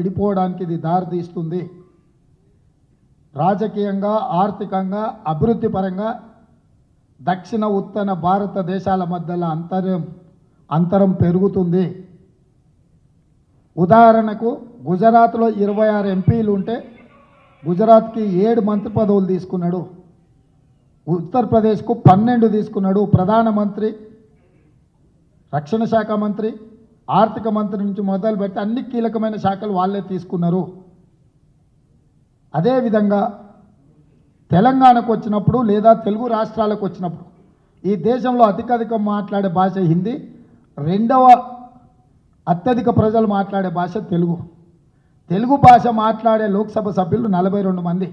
విడిపోవడానికి ఇది దారితీస్తుంది. రాజకీయంగా, ఆర్థికంగా, అభివృద్ధి పరంగా దక్షిణ ఉత్తర భారతదేశాల మధ్యలో అంతరం పెరుగుతుంది. ఉదాహరణకు గుజరాత్లో 26 ఎంపీలు ఉంటే గుజరాత్కి 7 మంత్రి పదవులు తీసుకున్నాడు. ఉత్తరప్రదేశ్కు 12 తీసుకున్నాడు. ప్రధానమంత్రి, రక్షణ శాఖ మంత్రి, ఆర్థిక మంత్రి నుంచి మొదలుపెట్టి అన్ని కీలకమైన శాఖలు వాళ్ళే తీసుకున్నారు. అదేవిధంగా తెలంగాణకు వచ్చినప్పుడు లేదా తెలుగు రాష్ట్రాలకు వచ్చినప్పుడు ఈ దేశంలో అధికం మాట్లాడే భాష హిందీ, రెండవ అత్యధిక ప్రజలు మాట్లాడే భాష తెలుగు. తెలుగు భాష మాట్లాడే లోక్సభ సభ్యులు 42 మంది,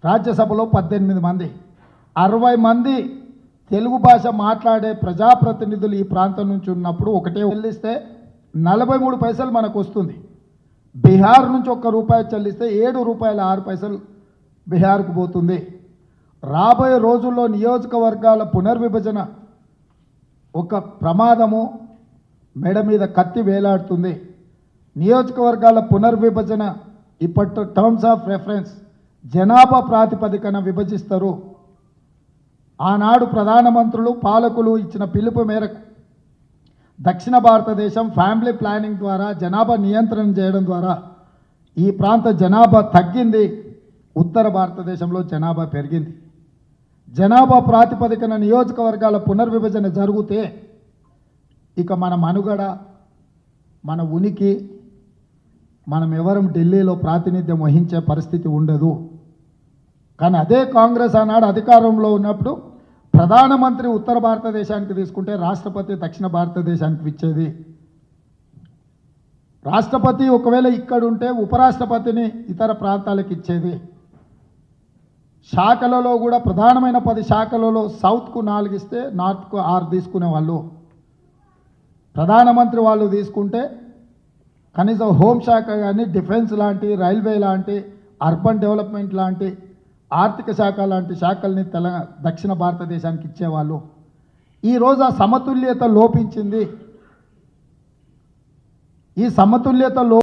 రాజ్యసభలో 18 మంది, 60 మంది తెలుగు భాష మాట్లాడే ప్రజాప్రతినిధులు ఈ ప్రాంతం నుంచి ఉన్నప్పుడు ఒకటే చెల్లిస్తే 43 పైసలు మనకు వస్తుంది. బీహార్ నుంచి ₹1 చెల్లిస్తే 7 రూపాయల 6 పైసలు బీహార్కు పోతుంది. రాబోయే రోజుల్లో నియోజకవర్గాల పునర్విభజన ఒక ప్రమాదము, మెడ మీద కత్తి వేలాడుతుంది. నియోజకవర్గాల పునర్విభజన ఇప్పటి టర్మ్స్ ఆఫ్ రెఫరెన్స్ జనాభా ప్రాతిపదికన విభజిస్తారు. ఆనాడు ప్రధానమంత్రులు, పాలకులు ఇచ్చిన పిలుపు మేరకు దక్షిణ భారతదేశం ఫ్యామిలీ ప్లానింగ్ ద్వారా జనాభా నియంత్రణ చేయడం ద్వారా ఈ ప్రాంత జనాభా తగ్గింది, ఉత్తర భారతదేశంలో జనాభా పెరిగింది. జనాభా ప్రాతిపదికన నియోజకవర్గాల పునర్విభజన జరిగితే ఇక మన మనుగడ, మన ఉనికి, మనం ఎవరం ఢిల్లీలో ప్రాతినిధ్యం వహించే పరిస్థితి ఉండదు. కానీ అదే కాంగ్రెస్ ఆనాడు అధికారంలో ఉన్నప్పుడు ప్రధానమంత్రి ఉత్తర భారతదేశానికి తీసుకుంటే రాష్ట్రపతి దక్షిణ భారతదేశానికి ఇచ్చేది. రాష్ట్రపతి ఒకవేళ ఇక్కడ ఉంటే ఉపరాష్ట్రపతిని ఇతర ప్రాంతాలకు ఇచ్చేది. శాఖలలో కూడా ప్రధానమైన 10 శాఖలలో సౌత్కు 4 ఇస్తే నార్త్కు 6 తీసుకునేవాళ్ళు. ప్రధానమంత్రి వాళ్ళు తీసుకుంటే కనీసం హోంశాఖ కానీ, డిఫెన్స్ లాంటి, రైల్వే లాంటి, అర్బన్ డెవలప్మెంట్ లాంటి, ఆర్థిక శాఖ లాంటి శాఖల్ని దక్షిణ భారతదేశానికి ఇచ్చేవాళ్ళు. ఈరోజు ఆ సమతుల్యత లోపించింది. ఈ సమతుల్యత